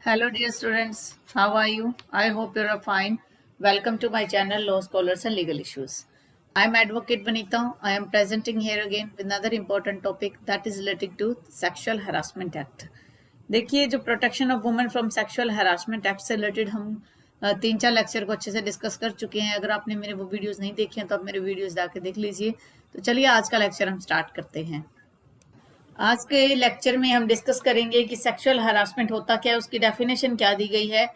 Hello dear students, how are you? I hope you are fine. Welcome to my channel Law Scholars and Legal Issues. I am Advocate Vanita. I am presenting here again with another important topic that is related to Sexual Harassment Act. देखिए जो protection of women from sexual harassment act से related हम 3-4 lecture को अच्छे से discuss कर चुके हैं। अगर आपने मेरे वो वीडियोस नहीं देखे हैं तो आप मेरे वीडियोस जाके देख लीजिए। तो चलिए आज का लेक्चर हम स्टार्ट करते हैं। आज के लेक्चर में हम डिस्कस करेंगे कि सेक्सुअल हरासमेंट होता क्या है, उसकी डेफिनेशन क्या दी गई है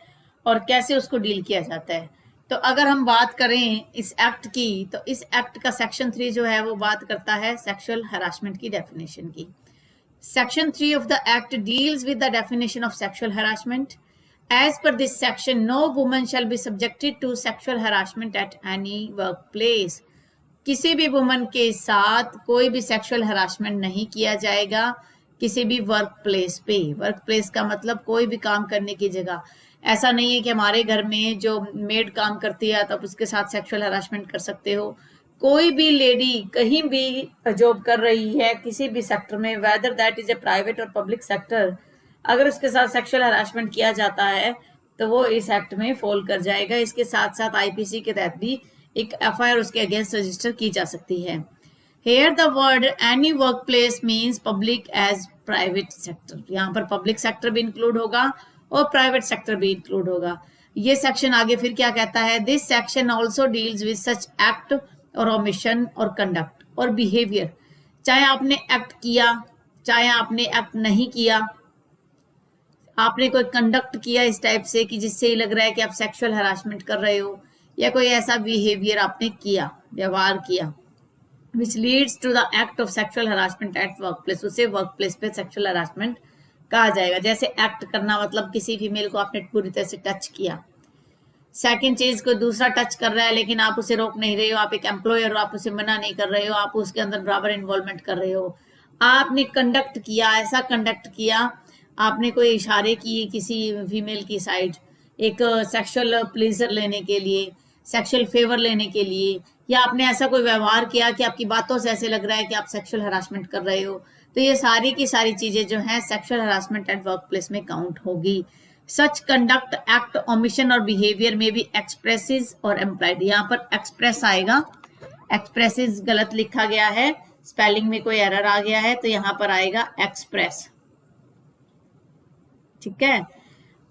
और कैसे उसको डील किया जाता है। तो अगर हम बात करें इस एक्ट की, तो इस एक्ट का सेक्शन 3 जो है वो बात करता है सेक्सुअल हरासमेंट की डेफिनेशन की। Section 3 of the Act deals with the definition of sexual harassment. As per this section, no woman shall be subjected to sexual harassment at any workplace. किसी भी वुमन के साथ कोई भी सेक्सुअल हरासमेंट नहीं किया जाएगा किसी भी वर्क प्लेस पे। वर्क प्लेस का मतलब कोई भी काम करने की जगह। ऐसा नहीं है कि हमारे घर में जो मेड काम करती है तो आप उसके साथ सेक्सुअल हरासमेंट कर सकते हो। कोई भी लेडी कहीं भी जॉब कर रही है किसी भी सेक्टर में, whether that is a private और पब्लिक सेक्टर, अगर उसके साथ सेक्सुअल हरासमेंट किया जाता है तो वो इस एक्ट में फॉल कर जाएगा। इसके साथ साथ आईपीसी के तहत भी एक एफआईआर उसके अगेंस्ट रजिस्टर की जा सकती है। Here the word any work place means public as private sector. यहाँ पर पब्लिक सेक्टर भी इंक्लूड होगा और प्राइवेट सेक्टर भी इंक्लूड होगा। ये सेक्शन आगे फिर क्या कहता है, this section also deals with such act और ओमिशन और कंडक्ट और बिहेवियर। चाहे आपने एक्ट किया चाहे आपने एक्ट नहीं किया, आपने कोई कंडक्ट किया इस टाइप से कि जिससे ये लग रहा है कि आप सेक्सुअल हरासमेंट कर रहे हो, या कोई ऐसा बिहेवियर आपने किया, व्यवहार किया which leads to the act of sexual harassment at work place, उसे वर्क प्लेस पे सेक्सुअल हरासमेंट कहा जाएगा। जैसे एक्ट करना मतलब किसी फीमेल को आपने पूरी तरह से टच किया। सेकंड चीज को दूसरा टच कर रहा है लेकिन आप उसे रोक नहीं रहे हो, आप एक एम्प्लॉयर हो, आप उसे मना नहीं कर रहे हो, आप उसके अंदर बराबर इन्वॉल्वमेंट कर रहे हो। आपने कंडक्ट किया, ऐसा कंडक्ट किया, आपने कोई इशारे किए किसी फीमेल की साइड एक सेक्सुअल प्लेजर लेने के लिए, सेक्सुअल फेवर लेने के लिए, या आपने ऐसा कोई व्यवहार किया कि आपकी बातों से ऐसे लग रहा है कि आप सेक्सुअल हरासमेंट कर रहे हो, तो ये सारी की सारी चीजें जो हैं sexual harassment at work place में काउंट होगी। सच कंडक्ट एक्ट ओमिशन और बिहेवियर में भी एक्सप्रेसिस और एम्प्लॉयड, यहाँ पर एक्सप्रेस आएगा, एक्सप्रेसिस गलत लिखा गया है, स्पेलिंग में कोई एरर आ गया है तो यहाँ पर आएगा एक्सप्रेस। ठीक है,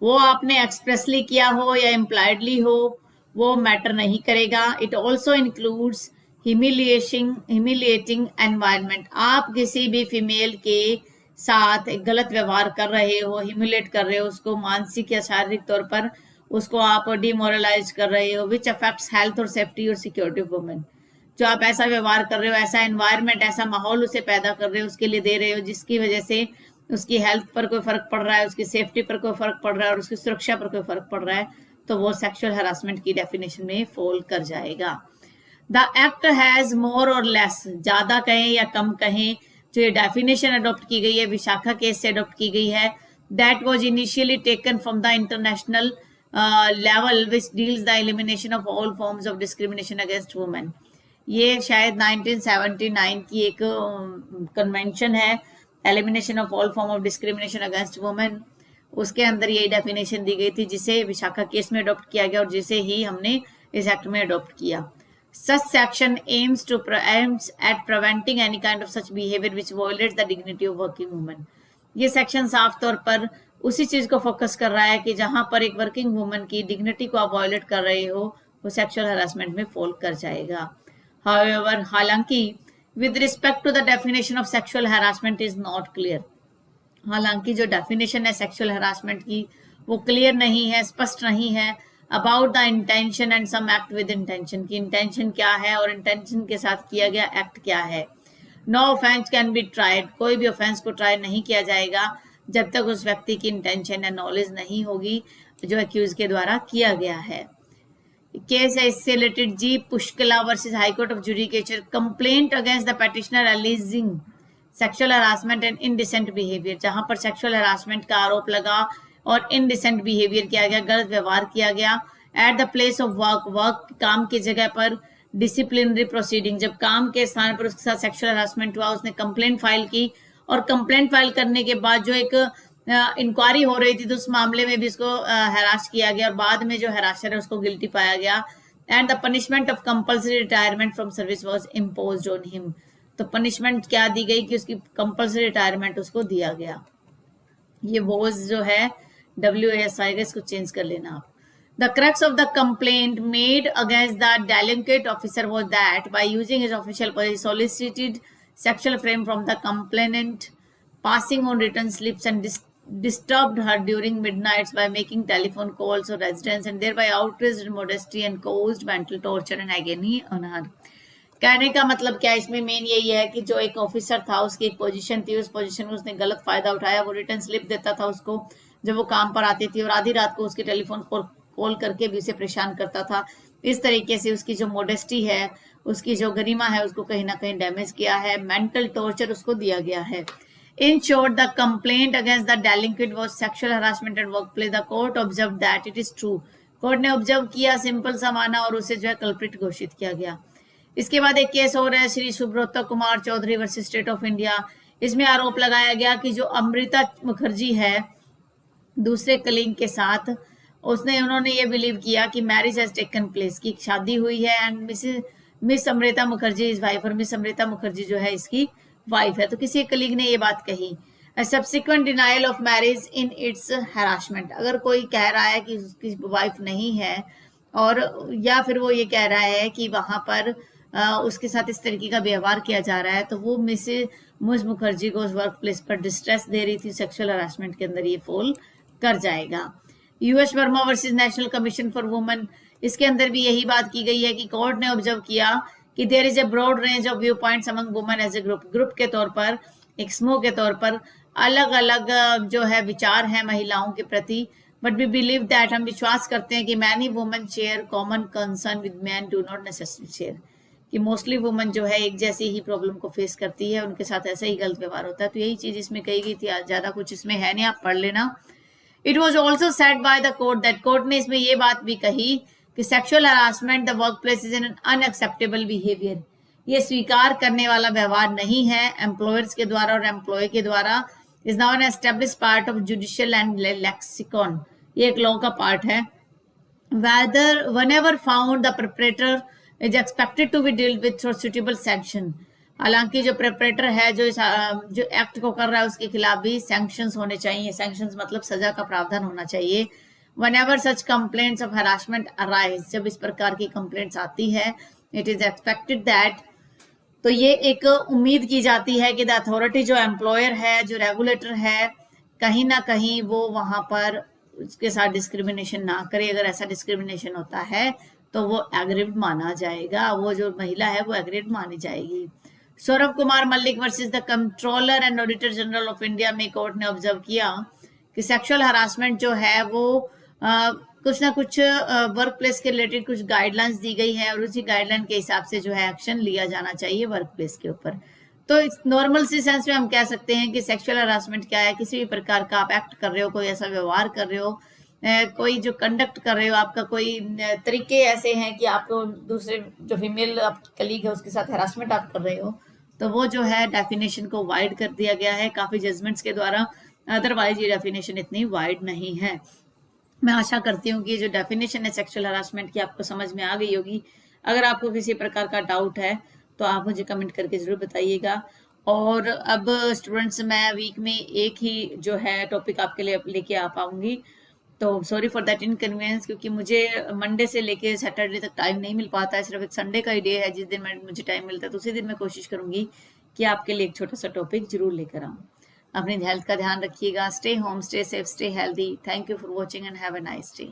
वो आपने एक्सप्रेसली किया हो या एम्प्लॉयडली हो वो मैटर नहीं करेगा। It also includes humiliating environment. आप किसी भी फीमेल के साथ एक गलत व्यवहार कर रहे हो, ह्यूमिलेट कर रहे हो, उसको मानसिक या शारीरिक तौर पर उसको आप डिमोरलाइज कर रहे हो, विच अफेक्ट्स हेल्थ और सेफ्टी और सिक्योरिटी ऑफ वुमेन। जो आप ऐसा व्यवहार कर रहे हो, ऐसा एनवायरनमेंट, ऐसा माहौल उसे पैदा कर रहे हो, उसके लिए दे रहे हो जिसकी वजह से उसकी हेल्थ पर कोई फर्क पड़ रहा है, उसकी सेफ्टी पर कोई फर्क पड़ रहा है और उसकी सुरक्षा पर कोई फर्क पड़ रहा है, तो वो सेक्सुअल हरासमेंट की डेफिनेशन में फॉल कर जाएगा। द एक्ट हैज मोर और लेस, ज्यादा कहें या कम कहें, जो ये डेफिनेशन अडॉप्ट की गई है विशाखा केस से अडॉप्ट की गई है, that was initially taken from the international level which deals the elimination of all forms of discrimination against women. ये शायद 1979 की एक कन्वेंशन है, elimination of all form of discrimination against women. उसके अंदर ये डेफिनेशन दी गई थी जिसे विशाखा केस में अडॉप्ट किया गया और जिसे ही हमने इस एक्ट में अडॉप्ट किया। Such section aims at preventing any kind of such behavior which violates the dignity of working woman. ये सेक्शन साफ तौर पर उसी चीज को फोकस कर रहा है कि जहां पर एक वर्किंग वुमन की डिग्निटी को आप वायलेट कर रहे हो वो सेक्सुअल हरासमेंट में फॉल कर जाएगा। However, हालांकि with respect to the definition of sexual harassment is not clear. हालांकि जो डेफिनेशन है सेक्सुअल हरासमेंट की वो क्लियर नहीं है, स्पष्ट नहीं है। About the intention and some act with intention, की इंटेंशन क्या है और इंटेंशन के साथ किया गया एक्ट क्या है। No offence can be tried, कोई भी ऑफेंस को ट्राई नहीं किया जाएगा जब तक उस व्यक्ति की इंटेंशन या नॉलेज नहीं होगी जो एक्यूज के द्वारा किया गया है। केस है इससे related G Pushkala versus high court of judicature, complaint against the petitioner alleging sexual harassment and indecent behaviour, जहां पर सेक्सुअल हरासमेंट का आरोप लगा और इनडिसेंट बिहेवियर किया गया, गलत व्यवहार किया गया at the place of work, work काम की जगह पर, डिसिप्लिनरी प्रोसीडिंग, जब काम के स्थान पर उसके साथ सेक्सुअल हरासमेंट हुआ, उसने कंप्लेंट फाइल की और कंप्लेंट फाइल करने के बाद जो एक इंक्वायरी हो रही थी तो उस मामले में भी इसको हैरास किया गया और बाद में जो हैरासर है उसको गिल्टी पाया गया and the punishment of compulsory retirement from service was imposed on him. तो पनिशमेंट क्या दी गई कि उसकी कंपल्सरी रिटायरमेंट उसको दिया गया। ये वॉज जो है WAS आएगा, इसको चेंज कर लेना आप। The crux of the complaint made against the delinquent officer was that by using his official power, he solicited sexual frame from the complainant, passing on written slips and disturbed her during midnights by making telephone calls to residents and thereby outraged her modesty and caused mental torture and agony on her. कहने का मतलब क्या है इसमें main यही है कि जो एक ऑफिसर था उसकी एक पोजीशन थी, उस पोजीशन में उसने गलत फायदा उठाया। वो रिटर्न स्लिप देता था उसको जब वो काम पर आती थी और आधी रात को उसके टेलीफोन कॉल करके भी उसे परेशान करता था। इस तरीके से उसकी जो मोडेस्टी है, उसकी जो गरिमा है, उसको कहीं ना कहीं डैमेज किया है, मेंटल टॉर्चर उसको दिया गया है। In short, the complaint against the delinquent was sexual harassment at workplace. The court observed that it is true. Court ने ऑब्जर्व किया, सिंपल सा माना और उसे जो है कल्प्रिट घोषित किया गया। इसके बाद एक केस और है Shri Subrata Kumar Chaudhary versus state of India. इसमें आरोप लगाया गया कि जो अमृता मुखर्जी है दूसरे कलीग के साथ, उन्होंने ये बिलीव किया कि मैरिज हैज टेकन प्लेस, की शादी हुई है and miss Amrita Mukherjee is wife, और मिस अमृता मुखर्जी जो है इसकी वाइफ है। तो किसी कलीग ने ये बात कही। Subsequent denial of marriage in its harassment. अगर कोई कह रहा है कि उसकी वाइफ नहीं है और या फिर वो ये कह रहा है कि वहां पर उसके साथ इस तरीके का व्यवहार किया जा रहा है, तो वो मिस मुखर्जी को उस वर्क प्लेस पर डिस्ट्रेस दे रही थी, सेक्सुअल हरासमेंट के अंदर ये फॉल कर जाएगा। US Verma versus national commission for women, इसके अंदर भी यही बात की गई है कि कोर्ट ने ऑब्जर्व किया कि there is a broad range of view points among women as a group के तौर पर, एक समूह के तौर पर अलग अलग जो है विचार है महिलाओं के प्रति। बट वी बिलीव दैट, हम विश्वास करते हैं कि many women share common concern with man do not necessary share, कि मोस्टली वुमेन जो है एक जैसी ही प्रॉब्लम को फेस करती है, उनके साथ ऐसा ही गलत व्यवहार होता है। तो यही चीज इसमें कही गई थी, ज्यादा कुछ इसमें है नहीं, आप पढ़ लेना। It was also said by the court that, court ने इसमें ये बात भी कही कि sexual harassment the work place is an unacceptable behaviour, ये स्वीकार करने वाला व्यवहार नहीं है एम्प्लॉयर्स के द्वारा और एम्प्लॉय के द्वारा। Is now an establish part of judicial and lexicon, ये एक लॉ का पार्ट है। Whether whenever found the perpetrator is expected to be dealt with through suitable sanction, हालांकि जो प्रेपरेटर है जो एक्ट को कर रहा है उसके खिलाफ भी सैंक्शंस होने चाहिए। सैंक्शंस मतलब सजा का प्रावधान होना चाहिए। whenever such complaints of harassment arise, जब इस प्रकार की कंप्लेंट्स आती है, it is expected that, तो ये एक उम्मीद की जाती है कि द अथॉरिटी जो एम्प्लॉयर है, जो रेगुलेटर है, कहीं ना कहीं वो वहां पर उसके साथ डिस्क्रिमिनेशन ना करे। अगर ऐसा डिस्क्रिमिनेशन होता है तो वो एग्रीव्ड माना जाएगा, वो जो महिला है वो एग्रीव्ड मानी जाएगी। Saurabh Kumar Mallik versus the controller and auditor general of India में कोर्ट ने ऑब्जर्व किया कि सेक्सुअल हरासमेंट जो है वो कुछ ना कुछ वर्क प्लेस के रिलेटेड कुछ गाइडलाइंस दी गई है और उसी गाइडलाइन के हिसाब से जो है एक्शन लिया जाना चाहिए वर्क प्लेस के ऊपर। तो नॉर्मल सी सेंस में हम कह सकते हैं कि सेक्सुअल हरासमेंट क्या है, किसी भी प्रकार का आप एक्ट कर रहे हो, कोई ऐसा व्यवहार कर रहे हो, कोई जो कंडक्ट कर रहे हो, आपका कोई तरीके ऐसे हैं कि आपको दूसरे जो फीमेल कलीग है उसके साथ हरासमेंट आप कर रहे हो, तो वो जो है डेफिनेशन को वाइड कर दिया गया है काफी जजमेंट्स के द्वारा। अदरवाइज ये डेफिनेशन इतनी वाइड नहीं है। मैं आशा करती हूँ कि जो डेफिनेशन है सेक्सुअल हरासमेंट की आपको समझ में आ गई होगी। अगर आपको किसी प्रकार का डाउट है तो आप मुझे कमेंट करके जरूर बताइएगा। और अब स्टूडेंट्स मैं वीक में एक ही जो है टॉपिक आपके लिए लेके आ पाऊंगी, तो सॉरी फॉर दैट इनकन्वीनियंस, क्योंकि मुझे मंडे से लेके सैटरडे तक टाइम नहीं मिल पाता है। सिर्फ एक संडे का ही डे है जिस दिन मुझे टाइम मिलता है, तो उसी दिन मैं कोशिश करूंगी कि आपके लिए एक छोटा सा टॉपिक जरूर लेकर आऊँ। अपनी हेल्थ का ध्यान रखिएगा। Stay home, stay safe, stay healthy. Thank you for watching and have a nice day.